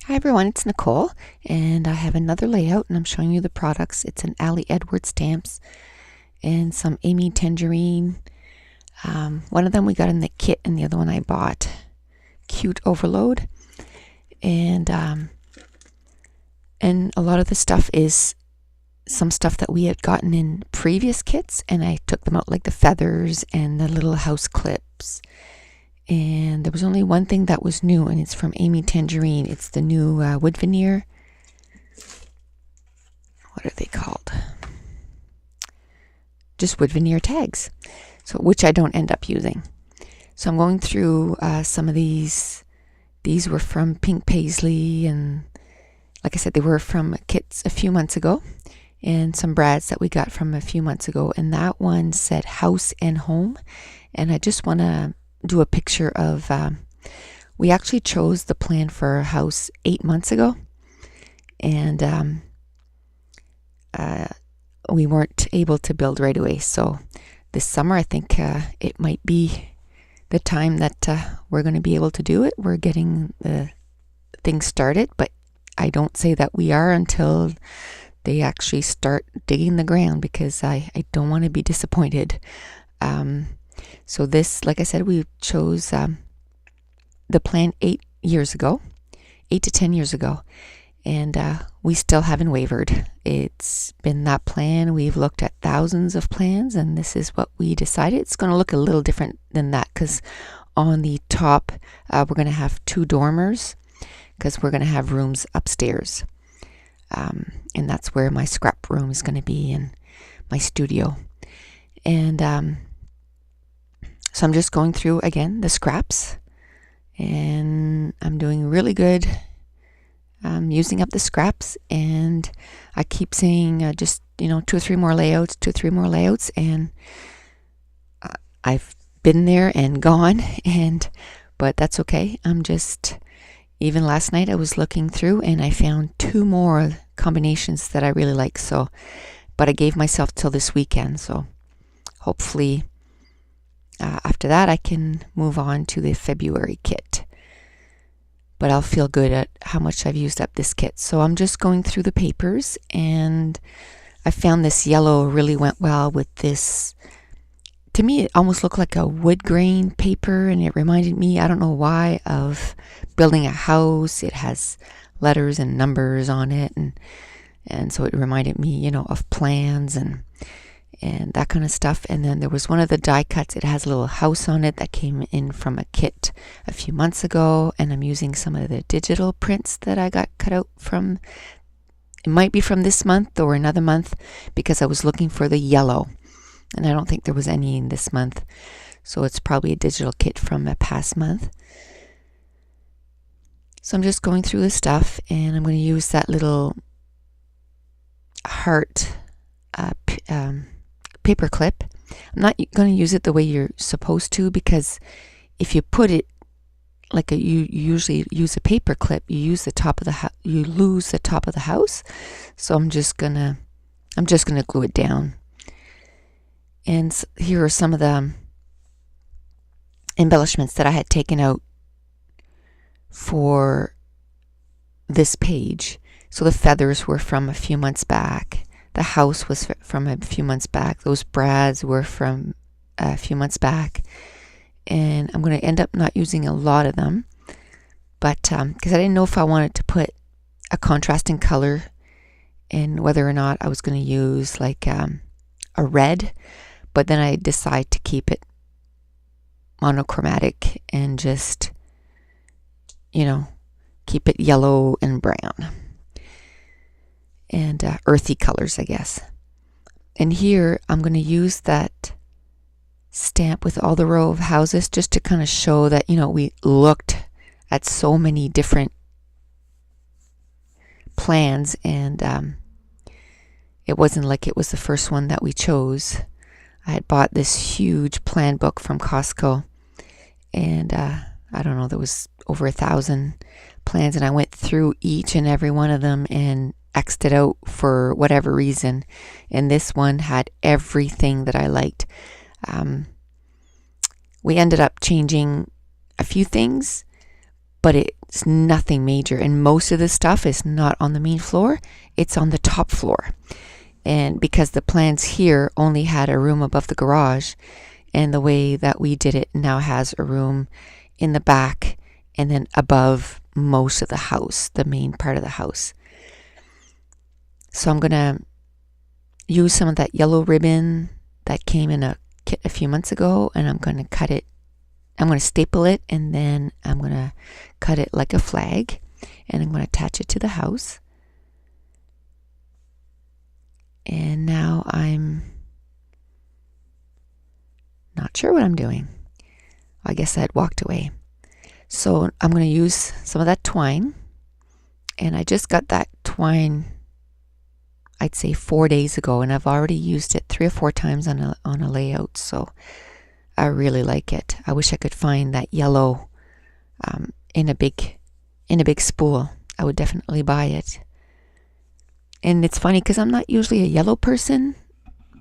Hi everyone, it's Nicole, and I have another layout, and I'm showing you the products. It's an Ali Edwards stamps and some Amy Tangerine. One of them we got in the kit, and the other one I bought. Cute Overload, and a lot of the stuff is some stuff that we had gotten in previous kits, and I took them out, like the feathers and the little house clips. And there was only one thing that was new, and it's from Amy Tangerine. It's the new wood veneer. What are they called? Just wood veneer tags, so which I don't end up using. So I'm going through some of these. These were from Pink Paisley, and like I said, they were from kits a few months ago, and some brads that we got from a few months ago. And that one said house and home, and I just want to do a picture of we actually chose the plan for a house 8 months ago, and we weren't able to build right away. So this summer I think it might be the time that we're going to be able to do it. We're getting the things started, but I don't say that we are until they actually start digging the ground, because I don't want to be disappointed. So this, like I said, we chose the plan 8 to 10 years ago, and we still haven't wavered. It's been that plan. We've looked at thousands of plans, and this is what we decided. It's going to look a little different than that, because on the top we're going to have 2 dormers, because we're going to have rooms upstairs, and that's where my scrap room is going to be, and my studio. And so I'm just going through again the scraps, and I'm doing really good. I'm using up the scraps, and I keep saying just 2 or 3 more layouts, and I've been there and gone, but that's okay. I'm just, even last night I was looking through and I found 2 more combinations that I really like. So, but I gave myself till this weekend, so hopefully after that I can move on to the February kit. But I'll feel good at how much I've used up this kit. So I'm just going through the papers, and I found this yellow really went well with this. To me, it almost looked like a wood grain paper, and it reminded me, I don't know why, of building a house. It has letters and numbers on it, and so it reminded me, of plans and that kind of stuff. And then there was one of the die cuts. It has a little house on it that came in from a kit a few months ago, and I'm using some of the digital prints that I got cut out from. It might be from this month or another month, because I was looking for the yellow, and I don't think there was any in this month, so it's probably a digital kit from a past month. So I'm just going through the stuff, and I'm going to use that little heart paper clip. I'm not going to use it the way you're supposed to, because if you put it like you usually use a paper clip, you use the top of the you lose the top of the house. So I'm just gonna glue it down. And here are some of the embellishments that I had taken out for this page. So the feathers were from a few months back. The house was from a few months back. Those brads were from a few months back. And I'm going to end up not using a lot of them, but because I didn't know if I wanted to put a contrasting color, and whether or not I was going to use like a red. But then I decided to keep it monochromatic and just, keep it yellow and brown. And earthy colors, I guess. And here I'm going to use that stamp with all the row of houses, just to kind of show that, we looked at so many different plans, and it wasn't like it was the first one that we chose. I had bought this huge plan book from Costco, and I don't know, there was over 1,000 plans, and I went through each and every one of them and X'd it out for whatever reason, and this one had everything that I liked. We ended up changing a few things, but it's nothing major. And most of the stuff is not on the main floor, it's on the top floor. And because the plans here only had a room above the garage, and the way that we did it now has a room in the back and then above most of the house, the main part of the house. So I'm going to use some of that yellow ribbon that came in a kit a few months ago, and I'm going to cut it. I'm going to staple it, and then I'm going to cut it like a flag, and I'm going to attach it to the house. And now I'm not sure what I'm doing. I guess I had walked away. So I'm going to use some of that twine, and I just got that twine, I'd say 4 days ago, and I've already used it 3 or 4 times on a layout, so I really like it. I wish I could find that yellow in a big spool. I would definitely buy it. And it's funny because I'm not usually a yellow person.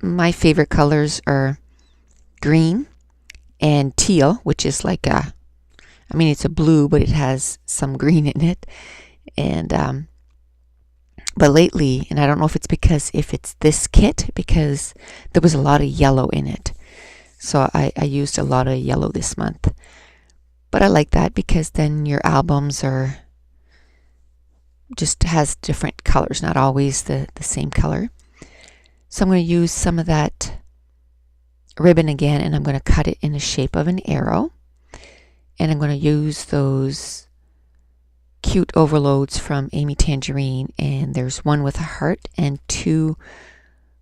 My favorite colors are green and teal, which is like it's a blue, but it has some green in it. And but lately, and I don't know if it's this kit, because there was a lot of yellow in it. So I used a lot of yellow this month. But I like that because then your albums are just has different colors, not always the same color. So I'm going to use some of that ribbon again, and I'm going to cut it in the shape of an arrow. And I'm going to use those cute overloads from Amy Tangerine, and there's one with a heart and 2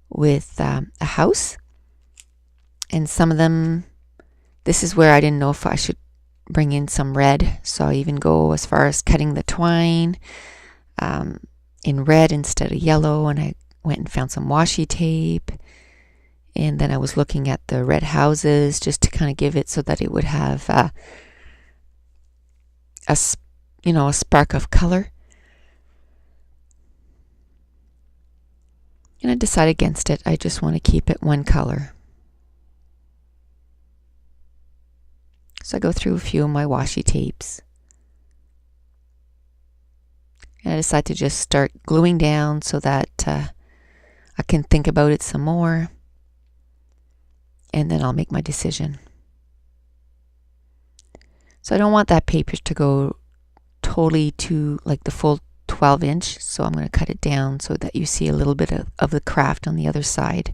with a house. And some of them, this is where I didn't know if I should bring in some red, so I even go as far as cutting the twine in red instead of yellow, and I went and found some washi tape, and then I was looking at the red houses just to kind of give it so that it would have a spark of color. And I decided against it. I just want to keep it one color. So I go through a few of my washi tapes. And I decide to just start gluing down so that I can think about it some more. And then I'll make my decision. So I don't want that paper to go totally to like the full 12-inch. So I'm going to cut it down so that you see a little bit of the craft on the other side.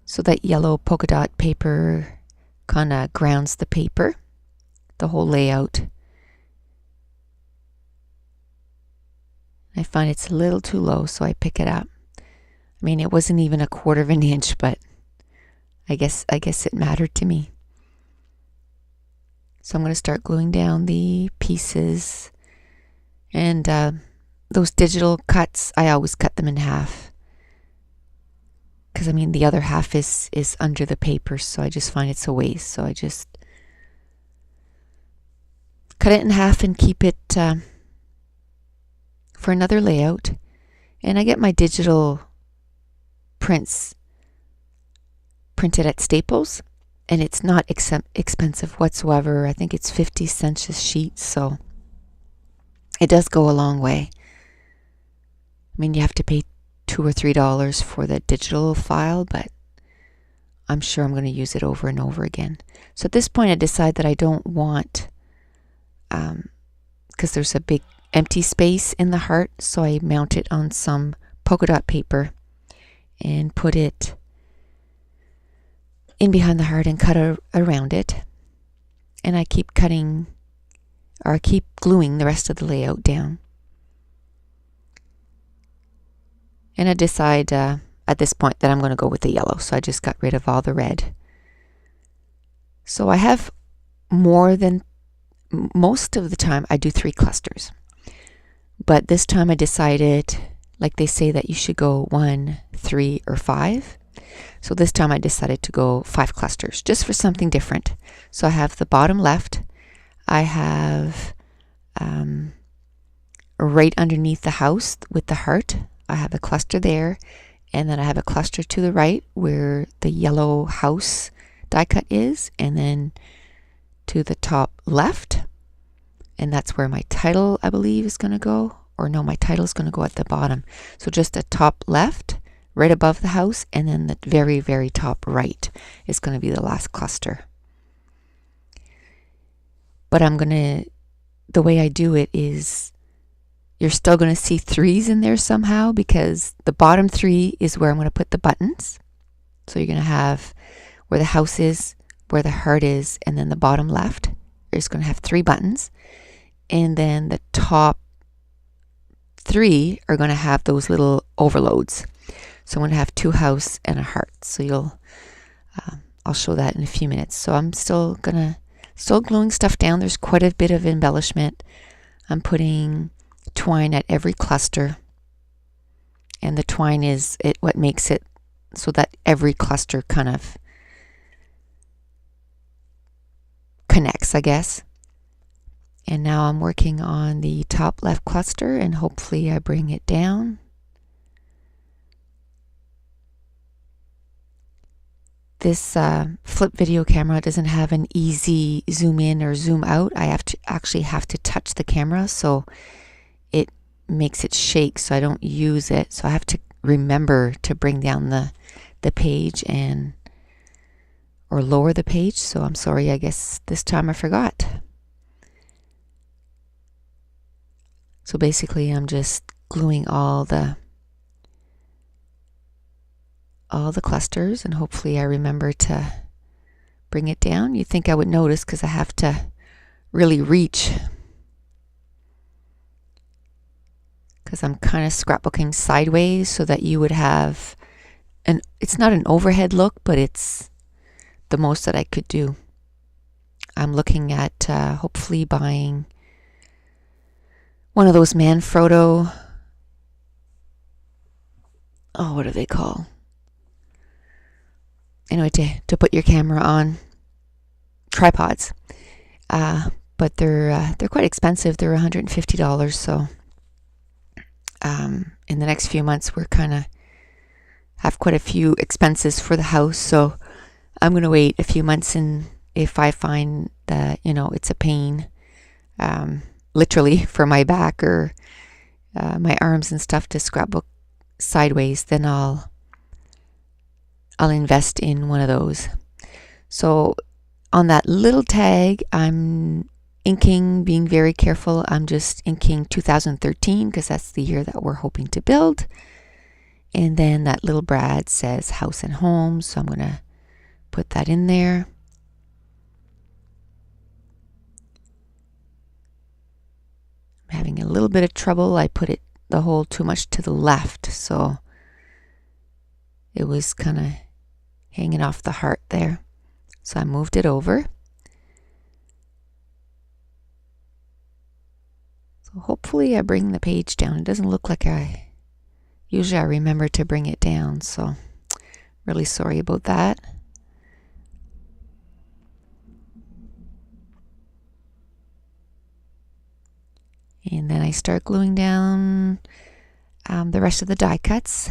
So that yellow polka dot paper kind of grounds the paper, the whole layout. I find it's a little too low, so I pick it up. I mean, it wasn't even 1/4 of an inch, but I guess it mattered to me. So I'm going to start gluing down the pieces. And those digital cuts, I always cut them in half. Because, I mean, the other half is under the paper, so I just find it's a waste. So I just cut it in half and keep it for another layout. And I get my digital prints printed at Staples, and it's not expensive whatsoever. I think it's 50 cents a sheet, so it does go a long way. I mean, you have to pay $2 or $3 for the digital file, but I'm sure I'm going to use it over and over again. So at this point I decide that I don't want, because there's a big empty space in the heart, so I mount it on some polka dot paper and put it in behind the heart and cut around it. And I keep cutting, or I keep gluing the rest of the layout down. And I decide at this point that I'm going to go with the yellow, so I just got rid of all the red. So I have most of the time I do 3 clusters. But this time I decided, like they say that you should go 1, 3, or 5. So this time I decided to go 5 clusters, just for something different. So I have the bottom left. I have right underneath the house with the heart, I have a cluster there. And then I have a cluster to the right where the yellow house die cut is. And then to the top left, and that's where my title, I believe, is going to go. Or no, my title is going to go at the bottom. So just the top left, right above the house, and then the very, very top right is going to be the last cluster. But the way I do it is, you're still going to see 3s in there somehow, because the bottom 3 is where I'm going to put the buttons. So you're going to have where the house is, where the heart is, and then the bottom left is going to have 3 buttons. And then the top 3 are going to have those little overloads. So I'm going to have 2 house and a heart. So I'll show that in a few minutes. So I'm still gluing stuff down. There's quite a bit of embellishment. I'm putting twine at every cluster, and the twine is what makes it so that every cluster kind of connects, I guess. And now I'm working on the top left cluster, and hopefully I bring it down. This flip video camera doesn't have an easy zoom in or zoom out. I actually have to touch the camera, so it makes it shake, so I don't use it. So I have to remember to bring down the page or lower the page. So I'm sorry, I guess this time I forgot. So basically I'm just gluing all the clusters, and hopefully I remember to bring it down. You'd think I would notice, because I have to really reach, because I'm kind of scrapbooking sideways so that you would have it's not an overhead look, but it's the most that I could do. I'm looking at hopefully buying one of those Manfrotto, what do they call? Anyway, to put your camera on, tripods. But they're quite expensive. They're $150. So in the next few months, we're kind of have quite a few expenses for the house. So I'm going to wait a few months, and if I find that, it's a pain, literally for my back or my arms and stuff to scrapbook sideways, then I'll invest in one of those. So on that little tag, I'm inking, being very careful. I'm just inking 2013, because that's the year that we're hoping to build. And then that little brad says house and home, so I'm going to put that in there. I'm having a little bit of trouble. I put the hole too much to the left, so it was kind of hanging off the heart there. So I moved it over. So hopefully I bring the page down. It doesn't look like usually I remember to bring it down, so really sorry about that. And then I start gluing down the rest of the die cuts.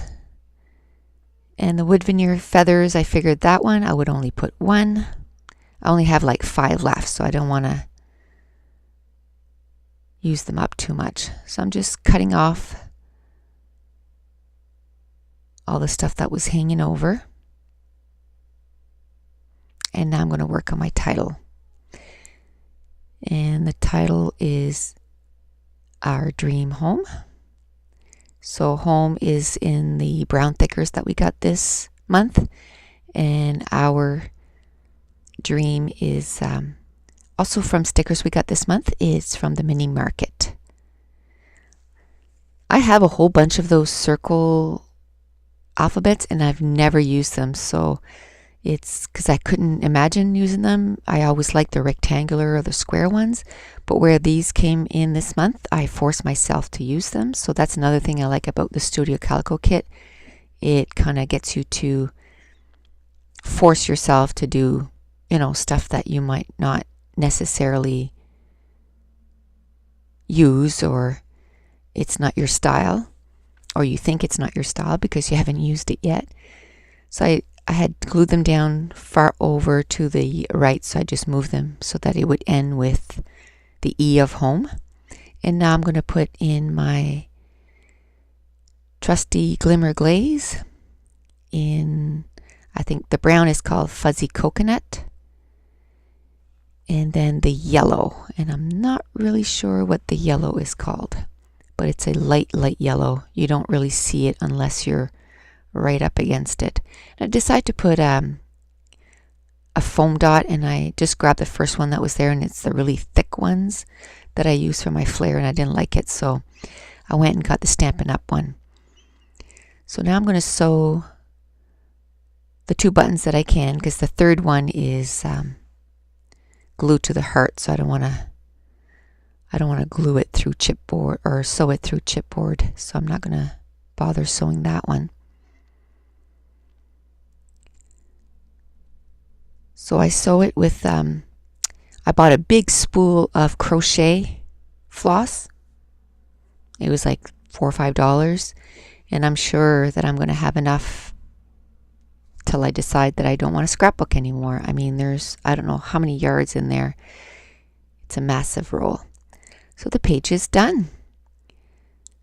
And the wood veneer feathers, I figured that one I would only put 1. I only have like 5 left, so I don't want to use them up too much. So I'm just cutting off all the stuff that was hanging over. And now I'm going to work on my title. And the title is Our Dream Home. So home is in the brown thickers that we got this month, and our dream is also from stickers we got this month. It's from the mini market. I have a whole bunch of those circle alphabets, and I've never used them, so it's because I couldn't imagine using them. I always liked the rectangular or the square ones, but where these came in this month, I forced myself to use them. So that's another thing I like about the Studio Calico kit. It kind of gets you to force yourself to do, stuff that you might not necessarily use, or it's not your style, or you think it's not your style because you haven't used it yet. So I had glued them down far over to the right, so I just moved them so that it would end with the E of home. And now I'm going to put in my trusty glimmer glaze in, I think the brown is called Fuzzy Coconut. And then the yellow, and I'm not really sure what the yellow is called, but it's a light yellow. You don't really see it unless you're right up against it. And I decided to put a foam dot, and I just grabbed the first one that was there, and it's the really thick ones that I use for my flare, and I didn't like it, so I went and got the Stampin' Up one. So now I'm going to sew the 2 buttons that I can, because the third one is glued to the heart, so I don't want to glue it through chipboard or sew it through chipboard, so I'm not going to bother sewing that one. So I sew it with I bought a big spool of crochet floss. It was like $4 or $5, and I'm sure that I'm going to have enough till I decide that I don't want to scrapbook anymore. I mean, there's, I don't know how many yards in there. It's a massive roll. So the page is done.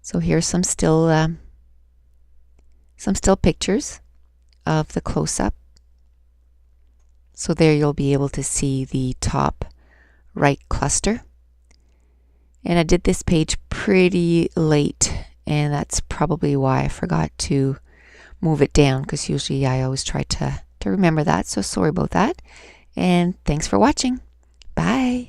So here's some still pictures of the close-up. So there you'll be able to see the top right cluster. And I did this page pretty late, and that's probably why I forgot to move it down, because usually I always try to remember that. So sorry about that. And thanks for watching. Bye.